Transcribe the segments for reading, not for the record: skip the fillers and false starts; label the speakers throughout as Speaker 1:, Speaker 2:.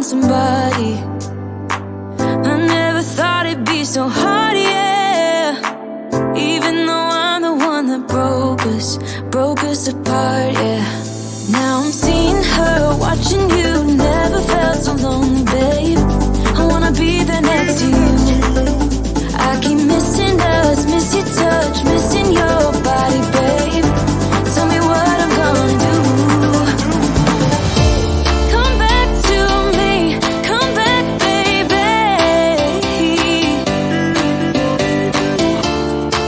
Speaker 1: somebody. I never thought it'd be so hard, yeah. Even though I'm the one that broke us apart, yeah. Now I'm seeing her, watching you. Never felt so lonely, babe. I wanna be there next to you. I keep missing us, miss your touch, missing your body, babe. Tell me what I'm gonna do. Come back to me, come back, baby.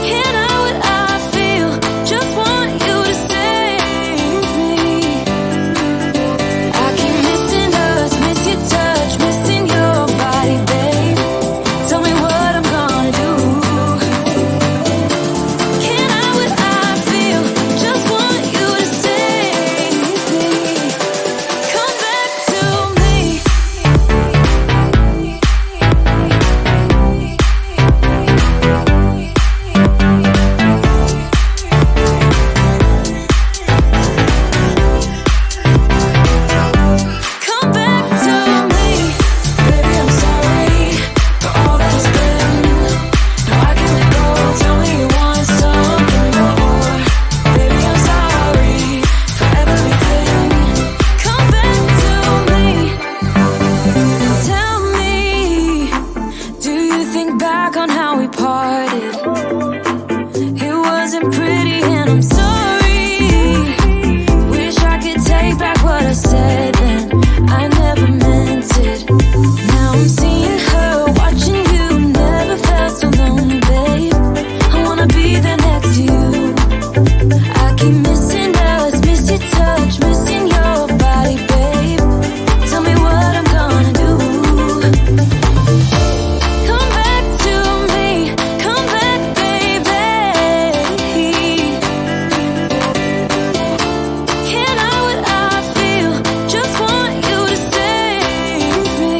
Speaker 1: Can't hide what I feel, just want you to save me. I keep missing us, miss your touch, missing your body, babe. Tell me what I'm gonna do. Can't hide what I feel, just want you to save me. Come back to me. Come back to me. Baby, I'm sorry for all that has been. Now I can let go. Tell me you want something more. Baby, I'm sorry for everything. Come back to me. Tell me, do you think back on how we parted? It wasn't pretty and I'm sorry. Wish I could take back what I said then. I never meant it. Now I'm seeing her, watching you. Never felt so lonely, babe. I wanna be there next to you. I keep missing us, miss your touch, missing your body, babe. Tell me what I'm gonna do. Come back to me, come back, baby. Can't hide what I feel, just want you to save me.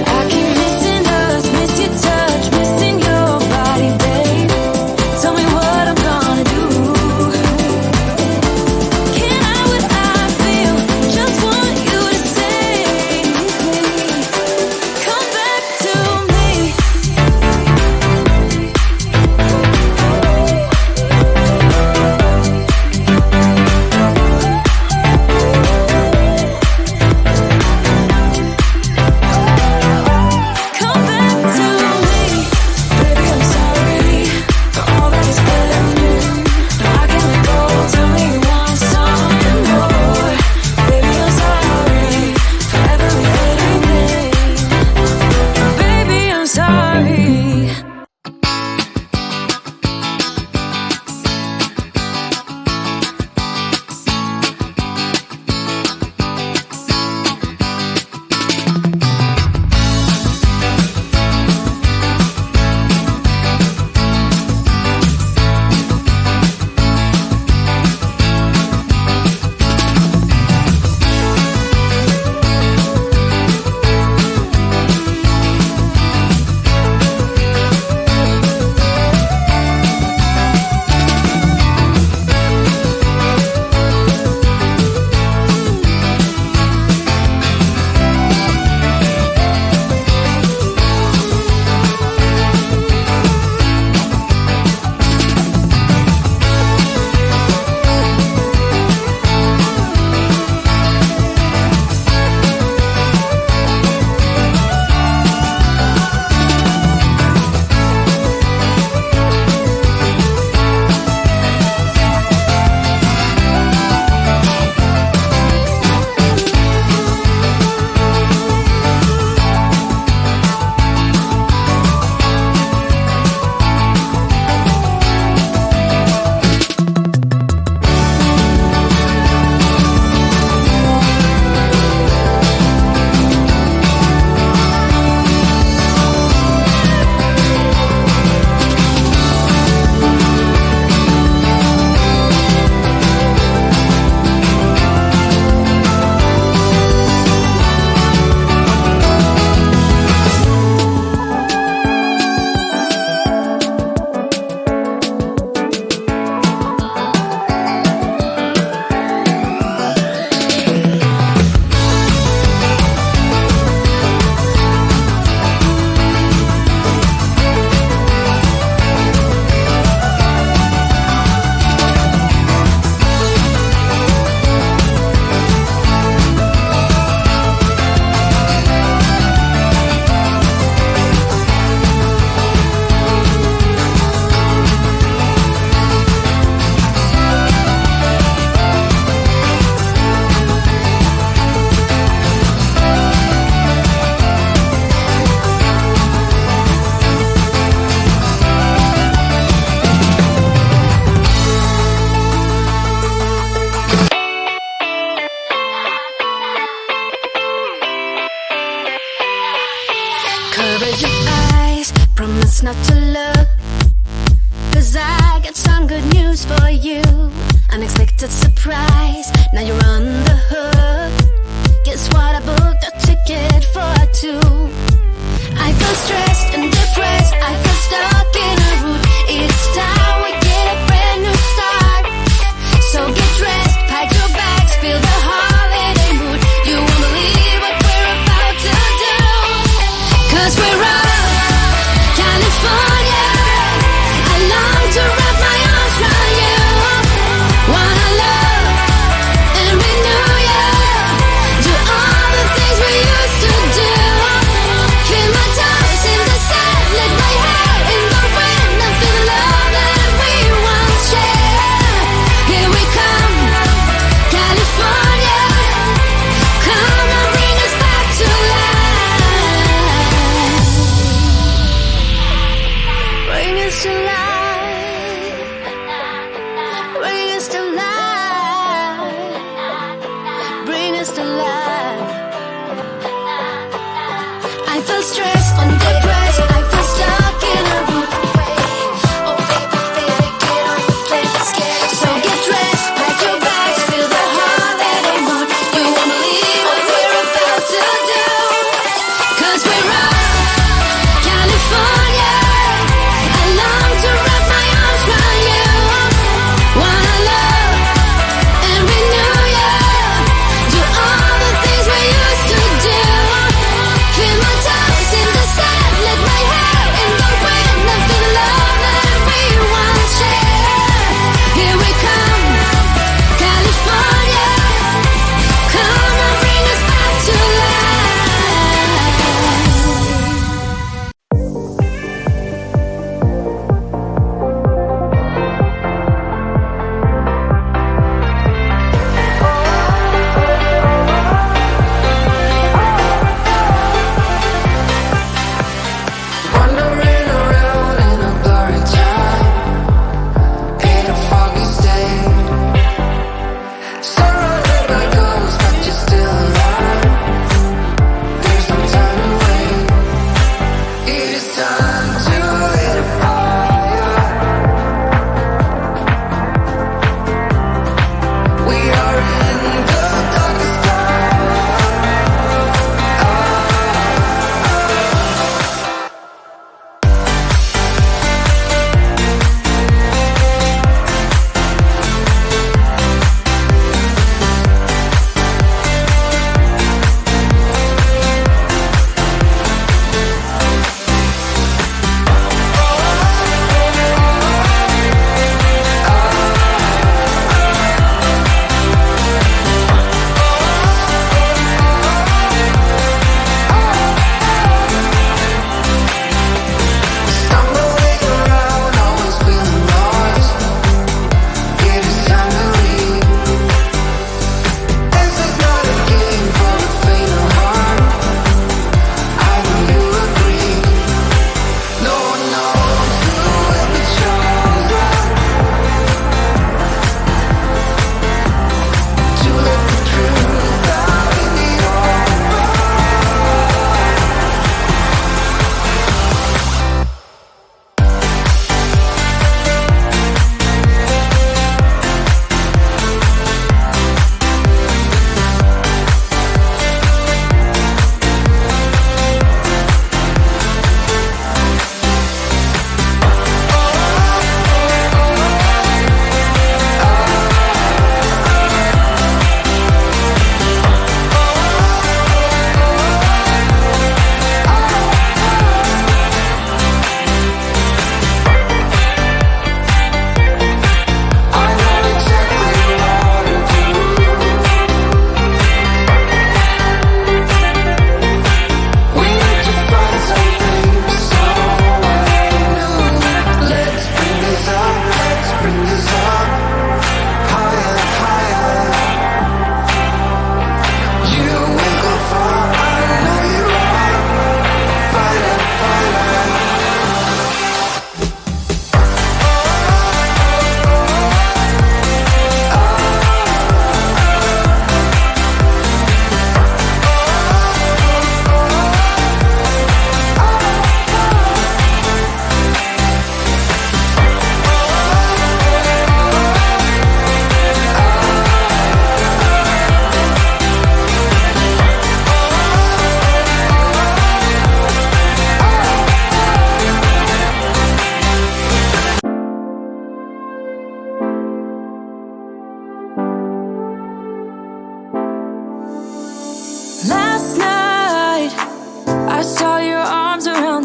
Speaker 1: I keep missing us, miss your touch, missing your body, babe. Tell me what I'm gonna do. price. Now you're on the hook. Guess what? I booked a ticket for two. I feel stressed and depressed. I feel stuck in a route. It's time we get a brand new start. So get dressed, pack your bags, feel the holiday mood. You won't believe what we're about to do. 'Cause we're off, California. I long to wrap my arms around you. Wanna love and renew you. Do all the things we used to do. Feel my toes in the sand, let my hair in the wind. I feel the love that we once shared. Here we come, California. Come and bring us back to life. Bring us to life. Bring us to life. Bring us to life. I feel stressed and depressed. I feel stuck in a route. Oh baby, baby, get on the plane, let's get it. So get dressed, pack your bags, feel the holiday mood. You won't believe what we're about to do. 'Cause we're off, California. I long to wrap my arms around you. Wanna love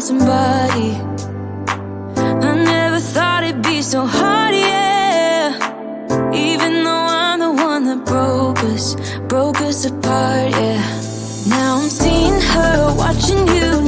Speaker 1: somebody. I never thought it'd be so hard, yeah. Even though I'm the one that broke us apart, yeah. Now I'm seeing her, watching you